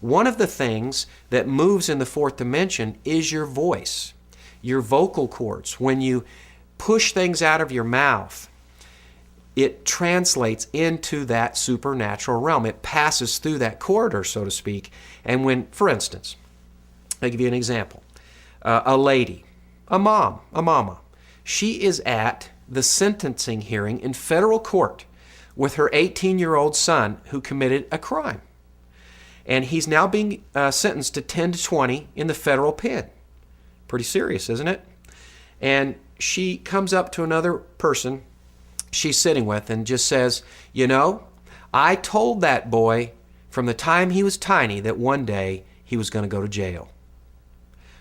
One of the things that moves in the fourth dimension is your voice, your vocal cords. When you push things out of your mouth, it translates into that supernatural realm. It passes through that corridor, so to speak. And when, for instance, I'll give you an example. A lady, a mama, she is at the sentencing hearing in federal court with her 18-year-old son who committed a crime. And he's now being sentenced to 10 to 20 in the federal pen. Pretty serious, isn't it? And she comes up to another person she's sitting with and just says, you know, I told that boy from the time he was tiny that one day he was going to go to jail.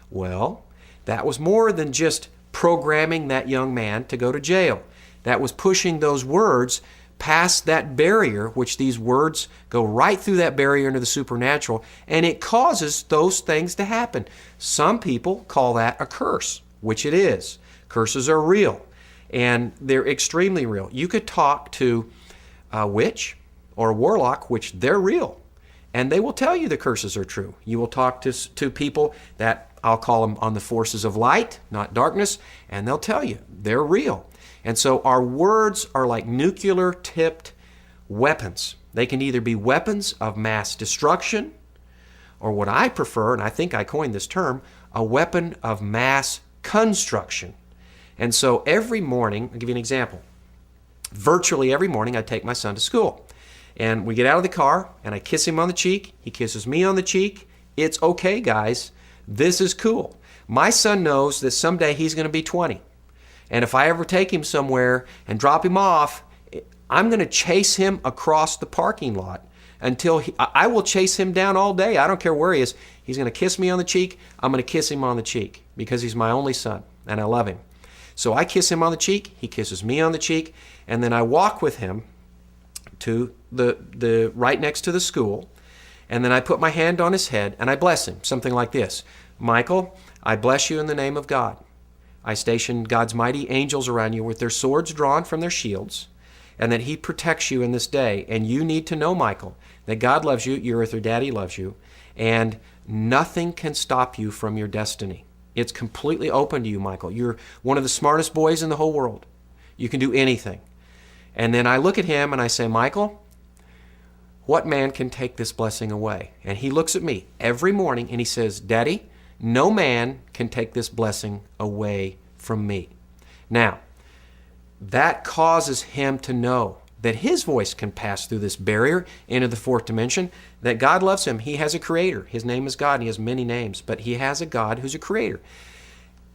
Well, that was more than just programming that young man to go to jail. That was pushing those words past that barrier, which these words go right through that barrier into the supernatural, and it causes those things to happen. Some people call that a curse, which it is. Curses are real, and they're extremely real. You could talk to a witch or a warlock, which they're real, and they will tell you the curses are true. You will talk to people that I'll call them on the forces of light, not darkness, and they'll tell you they're real. And so our words are like nuclear-tipped weapons. They can either be weapons of mass destruction, or what I prefer, and I think I coined this term, a weapon of mass construction. And so every morning, I'll give you an example. Virtually every morning I take my son to school. And we get out of the car, and I kiss him on the cheek. He kisses me on the cheek. It's okay, guys. This is cool. My son knows that someday he's going to be 20. And if I ever take him somewhere and drop him off, I'm going to chase him across the parking lot until I will chase him down all day. I don't care where he is. He's going to kiss me on the cheek. I'm going to kiss him on the cheek because he's my only son and I love him. So I kiss him on the cheek. He kisses me on the cheek. And then I walk with him to the right next to the school. And then I put my hand on his head and I bless him. Something like this. Michael, I bless you in the name of God. I station God's mighty angels around you with their swords drawn from their shields, and that He protects you in this day. And you need to know, Michael, that God loves you, your earthly daddy loves you, and nothing can stop you from your destiny. It's completely open to you, Michael. You're one of the smartest boys in the whole world. You can do anything. And then I look at him and I say, Michael, what man can take this blessing away? And he looks at me every morning and he says, Daddy, no man can take this blessing away from me. Now, that causes him to know that his voice can pass through this barrier into the fourth dimension, that God loves him. He has a creator. His name is God. He has many names, but he has a God who's a creator,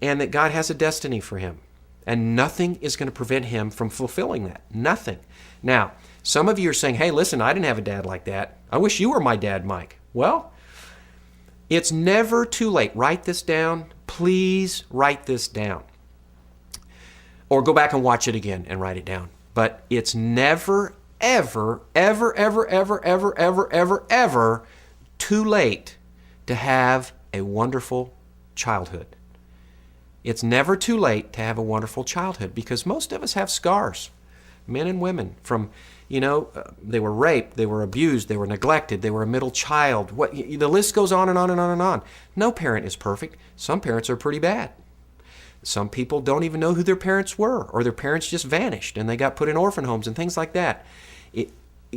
and that God has a destiny for him, and nothing is going to prevent him from fulfilling that. Nothing. Now, some of you are saying, hey, listen, I didn't have a dad like that. I wish you were my dad, Mike. Well, it's never too late. Write this down. Please write this down. Or go back and watch it again and write it down. But it's never, ever, ever, ever, ever, ever, ever, ever, ever too late to have a wonderful childhood. It's never too late to have a wonderful childhood because most of us have scars, men and women, from they were raped, they were abused, they were neglected, they were a middle child. The list goes on and on and on and on. No parent is perfect. Some parents are pretty bad. Some people don't even know who their parents were, or their parents just vanished and they got put in orphan homes and things like that.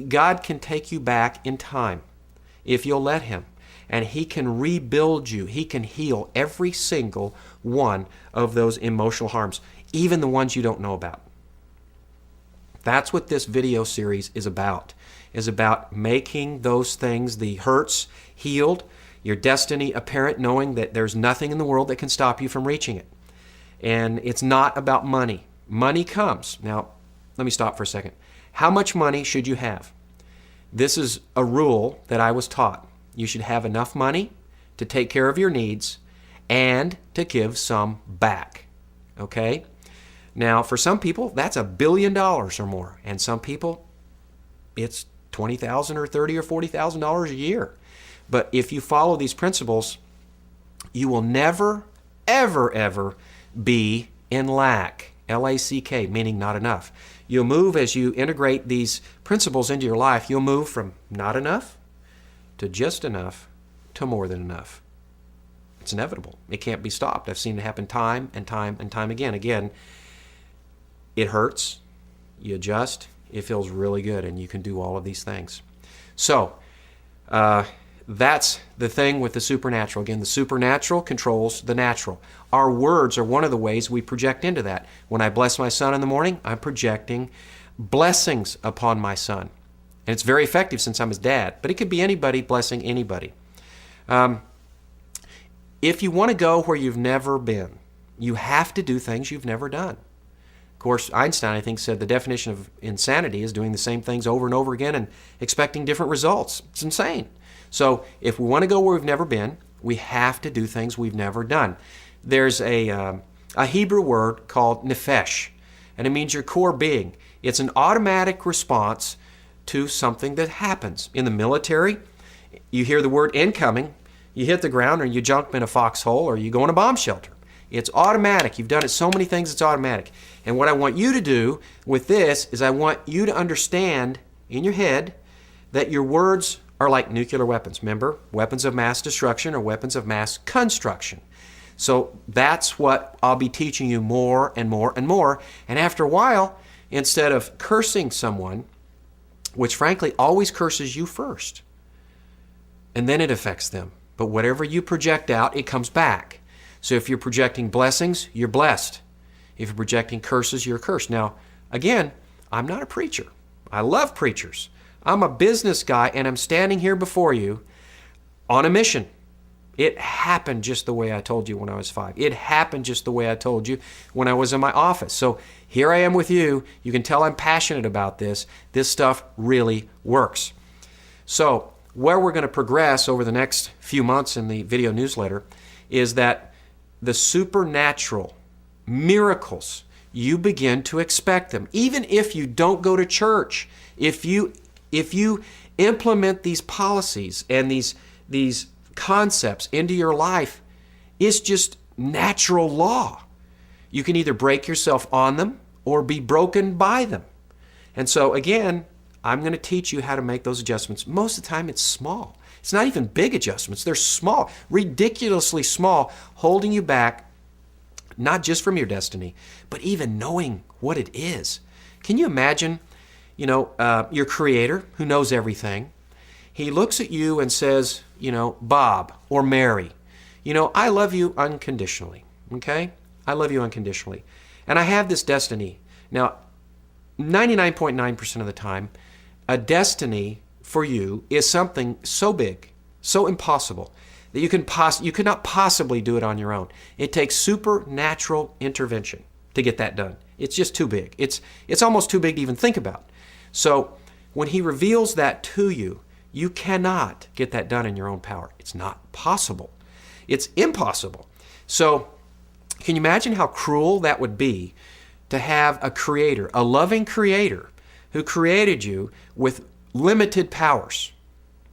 God can take you back in time if you'll let Him. And He can rebuild you. He can heal every single one of those emotional harms, even the ones you don't know about. That's what this video series is about making those things, the hurts, healed, your destiny apparent, knowing that there's nothing in the world that can stop you from reaching it. And it's not about money. Money comes. Now, let me stop for a second. How much money should you have? This is a rule that I was taught. You should have enough money to take care of your needs and to give some back. Okay? Now, for some people, that's $1 billion or more. And some people, it's $20,000 or $30,000 or $40,000 a year. But if you follow these principles, you will never, ever, ever be in lack. L-A-C-K, meaning not enough. You'll move as you integrate these principles into your life. You'll move from not enough to just enough to more than enough. It's inevitable. It can't be stopped. I've seen it happen time and time and time again. Again, it hurts. You adjust. It feels really good, and you can do all of these things. So, that's the thing with the supernatural. Again, the supernatural controls the natural. Our words are one of the ways we project into that. When I bless my son in the morning, I'm projecting blessings upon my son. And it's very effective since I'm his dad, but it could be anybody blessing anybody. If you want to go where you've never been, you have to do things you've never done. Of course, Einstein, I think, said the definition of insanity is doing the same things over and over again and expecting different results. It's insane. So if we want to go where we've never been, we have to do things we've never done. There's a Hebrew word called nefesh, and it means your core being. It's an automatic response to something that happens. In the military, you hear the word incoming, you hit the ground, or you jump in a foxhole, or you go in a bomb shelter. It's automatic. You've done it so many things, it's automatic. And what I want you to do with this is I want you to understand in your head that your words are like nuclear weapons. Remember, weapons of mass destruction or weapons of mass construction. So that's what I'll be teaching you more and more and more. And after a while, instead of cursing someone, which frankly always curses you first, and then it affects them. But whatever you project out, it comes back. So if you're projecting blessings, you're blessed. If you're projecting curses, you're cursed. Now, again, I'm not a preacher. I love preachers. I'm a business guy, and I'm standing here before you on a mission. It happened just the way I told you when I was 5. It happened just the way I told you when I was in my office. So here I am with you. You can tell I'm passionate about this. This stuff really works. So where we're going to progress over the next few months in the video newsletter is that the supernatural miracles, you begin to expect them. Even if you don't go to church, if you implement these policies and these concepts into your life, it's just natural law. You can either break yourself on them or be broken by them. And so again, I'm going to teach you how to make those adjustments. Most of the time it's small. It's not even big adjustments. They're small, ridiculously small, holding you back, not just from your destiny, but even knowing what it is. Can you imagine, your Creator who knows everything? He looks at you and says, Bob or Mary, I love you unconditionally, okay? I love you unconditionally. And I have this destiny. Now, 99.9% of the time, a destiny for you is something so big, so impossible, that you could not possibly do it on your own. It takes supernatural intervention to get that done. It's just too big. It's almost too big to even think about. So when He reveals that to you, you cannot get that done in your own power. It's not possible. It's impossible. So can you imagine how cruel that would be to have a Creator, a loving Creator, who created you with limited powers?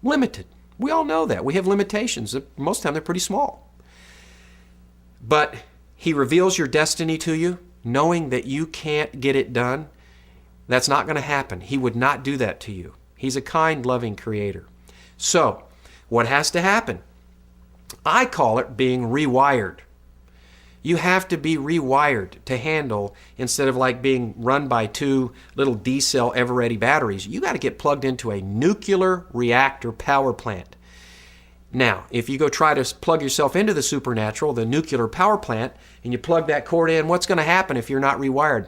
Limited. We all know that. We have limitations. Most of the time they're pretty small. But He reveals your destiny to you, knowing that you can't get it done. That's not going to happen. He would not do that to you. He's a kind, loving Creator. So, what has to happen? I call it being rewired. You have to be rewired to handle, instead of like being run by 2 little D-cell ever-ready batteries, you got to get plugged into a nuclear reactor power plant. Now, if you go try to plug yourself into the supernatural, the nuclear power plant, and you plug that cord in, what's going to happen if you're not rewired?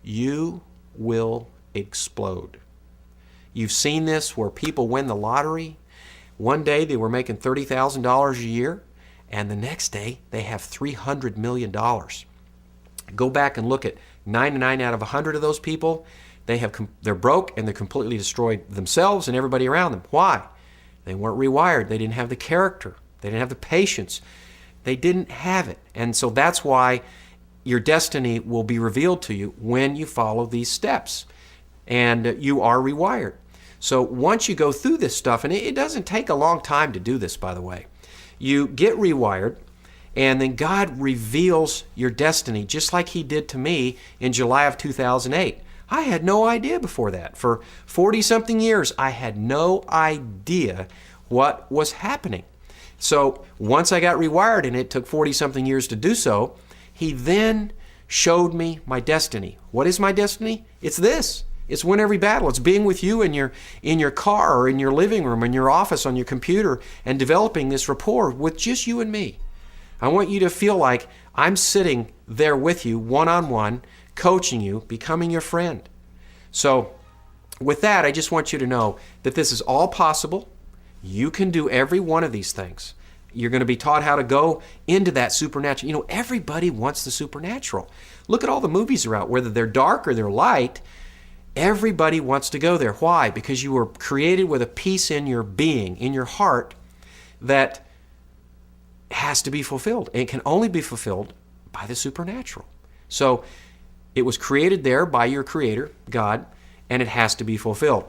You will explode. You've seen this where people win the lottery. One day they were making $30,000 a year, and the next day they have $300 million. Go back and look at 99 out of 100 of those people. They're broke and they're completely destroyed themselves and everybody around them. Why? They weren't rewired. They didn't have the character. They didn't have the patience. They didn't have it. And so that's why your destiny will be revealed to you when you follow these steps. And you are rewired. So once you go through this stuff, and it doesn't take a long time to do this, by the way, you get rewired, and then God reveals your destiny, just like He did to me in July of 2008. I had no idea before that. For 40-something years, I had no idea what was happening. So once I got rewired, and it took 40-something years to do so, he then showed me my destiny. What is my destiny? It's this. It's win every battle. It's being with you in your car or in your living room, in your office, on your computer, and developing this rapport with just you and me. I want you to feel like I'm sitting there with you, one-on-one, coaching you, becoming your friend. So with that, I just want you to know that this is all possible. You can do every one of these things. You're going to be taught how to go into that supernatural. You know, everybody wants the supernatural. Look at all the movies are out, whether they're dark or they're light. Everybody wants to go there. Why? Because you were created with a peace in your being, in your heart, that has to be fulfilled. And it can only be fulfilled by the supernatural. So it was created there by your Creator, God, and it has to be fulfilled.